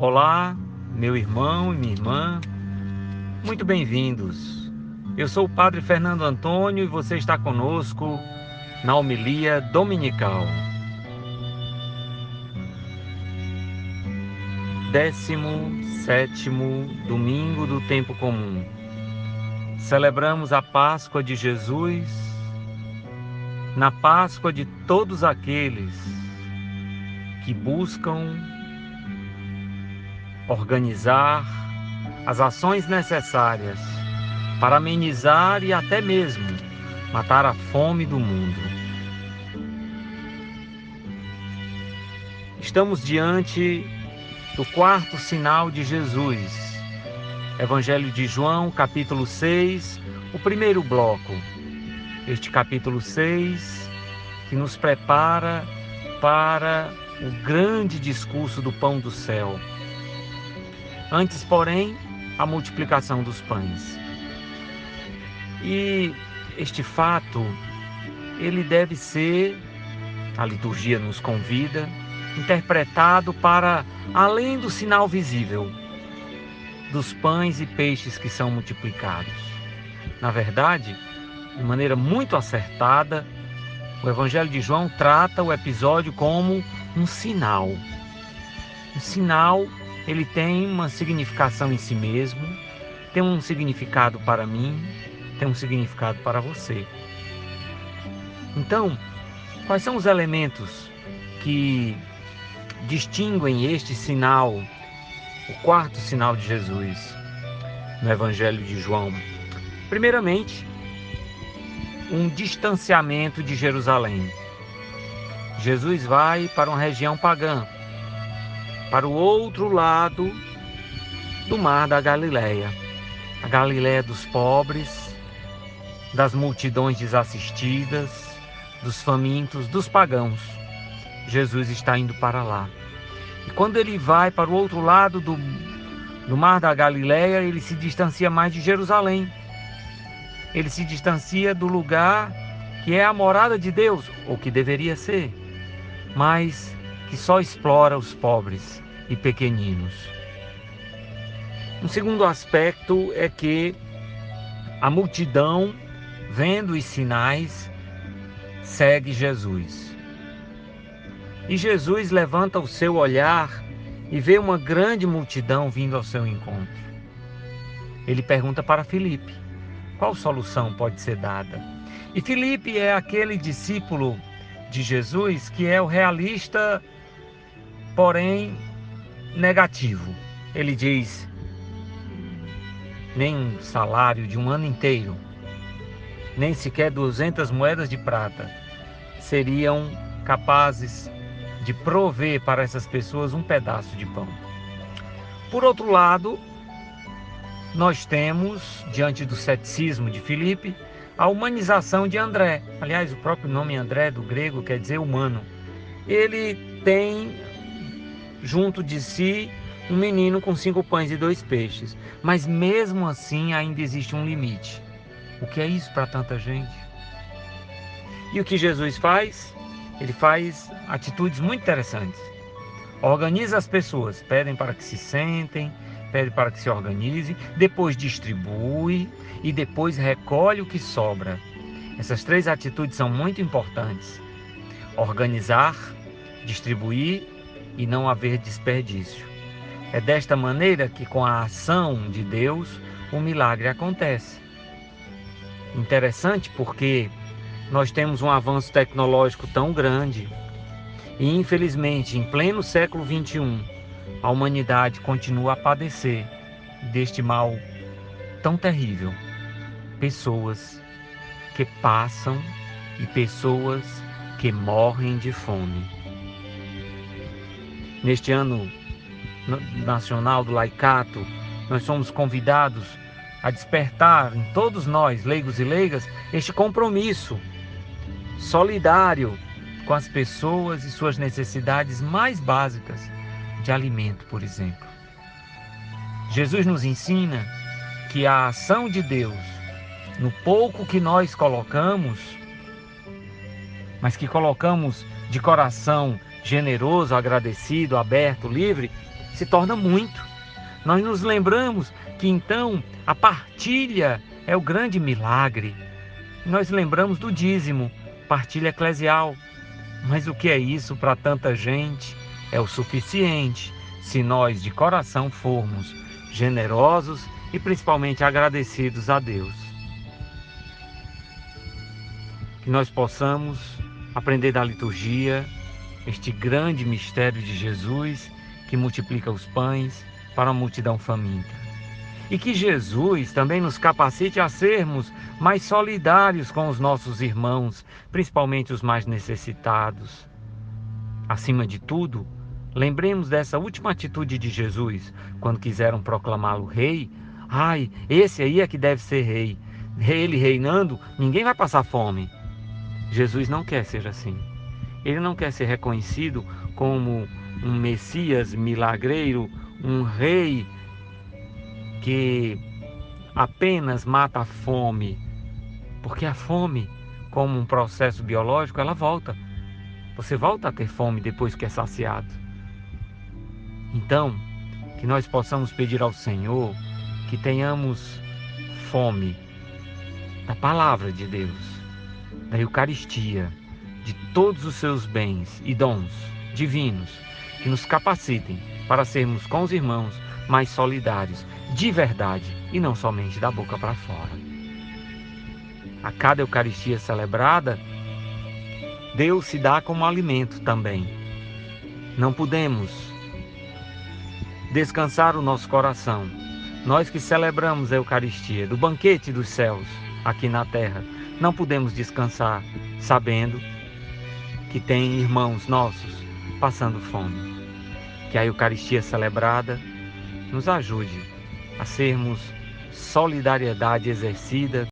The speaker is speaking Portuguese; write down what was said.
Olá, meu irmão e minha irmã, muito bem-vindos. Eu sou o Padre Fernando Antônio e você está conosco na homilia dominical. 17º domingo do tempo comum. Celebramos a Páscoa de Jesus, na Páscoa de todos aqueles que buscam organizar as ações necessárias para amenizar e até mesmo matar a fome do mundo. Estamos diante do quarto sinal de Jesus. Evangelho de João, capítulo 6, o primeiro bloco. Este capítulo 6 que nos prepara para o grande discurso do pão do céu. Antes, porém, a multiplicação dos pães. E este fato, ele deve ser, a liturgia nos convida, interpretado para além do sinal visível dos pães e peixes que são multiplicados. Na verdade, de maneira muito acertada, o Evangelho de João trata o episódio como um sinal. Um sinal, ele tem uma significação em si mesmo, tem um significado para mim, tem um significado para você. Então, quais são os elementos que distinguem este sinal, o quarto sinal de Jesus, no Evangelho de João? Primeiramente, um distanciamento de Jerusalém. Jesus vai para uma região pagã, para o outro lado do mar da Galileia, a Galileia dos pobres, das multidões desassistidas, dos famintos, dos pagãos. Jesus está indo para lá. E quando ele vai para o outro lado do mar da Galileia, ele se distancia mais de Jerusalém. Ele se distancia do lugar que é a morada de Deus, ou que deveria ser, mas que só explora os pobres e pequeninos. Um segundo aspecto é que a multidão, vendo os sinais, segue Jesus. E Jesus levanta o seu olhar e vê uma grande multidão vindo ao seu encontro. Ele pergunta para Filipe, qual solução pode ser dada? E Filipe é aquele discípulo de Jesus que é o realista, porém negativo. Ele diz, nem um salário de um ano inteiro, nem sequer 200 moedas de prata seriam capazes de prover para essas pessoas um pedaço de pão. Por outro lado, nós temos, diante do ceticismo de Filipe, a humanização de André. Aliás, o próprio nome André, do grego, quer dizer humano. Ele tem junto de si um menino com 5 pães e 2 peixes. Mas mesmo assim ainda existe um limite. O que é isso para tanta gente? E o que Jesus faz? Ele faz atitudes muito interessantes. Organiza as pessoas, pedem para que se sentem, pede para que se organize, depois distribui e depois recolhe o que sobra. Essas 3 atitudes são muito importantes. Organizar, distribuir e não haver desperdício. É desta maneira que, com a ação de Deus, o milagre acontece. Interessante porque nós temos um avanço tecnológico tão grande e, infelizmente, em pleno século XXI, a humanidade continua a padecer deste mal tão terrível. Pessoas que passam e pessoas que morrem de fome. Neste ano nacional do laicato, nós somos convidados a despertar em todos nós, leigos e leigas, este compromisso solidário com as pessoas e suas necessidades mais básicas de alimento, por exemplo. Jesus nos ensina que a ação de Deus, no pouco que nós colocamos, mas que colocamos de coração generoso, agradecido, aberto, livre, se torna muito. Nós nos lembramos que então a partilha é o grande milagre. Nós lembramos do dízimo, partilha eclesial. Mas o que é isso para tanta gente? É o suficiente se nós de coração formos generosos e principalmente agradecidos a Deus. Que nós possamos aprender da liturgia, este grande mistério de Jesus que multiplica os pães para a multidão faminta. E que Jesus também nos capacite a sermos mais solidários com os nossos irmãos, principalmente os mais necessitados. Acima de tudo, lembremos dessa última atitude de Jesus, quando quiseram proclamá-lo rei. Ai, esse aí é que deve ser rei. Ele reinando, ninguém vai passar fome. Jesus não quer ser assim. Ele não quer ser reconhecido como um Messias milagreiro, um rei que apenas mata a fome. Porque a fome, como um processo biológico, ela volta. Você volta a ter fome depois que é saciado. Então, que nós possamos pedir ao Senhor que tenhamos fome da palavra de Deus, da Eucaristia, de todos os seus bens e dons divinos, que nos capacitem para sermos com os irmãos mais solidários, de verdade, e não somente da boca para fora. A cada Eucaristia celebrada, Deus se dá como alimento também. Não podemos descansar o nosso coração. Nós que celebramos a Eucaristia, do banquete dos céus aqui na terra, não podemos descansar sabendo que tem irmãos nossos passando fome. Que a Eucaristia celebrada nos ajude a sermos solidariedade exercida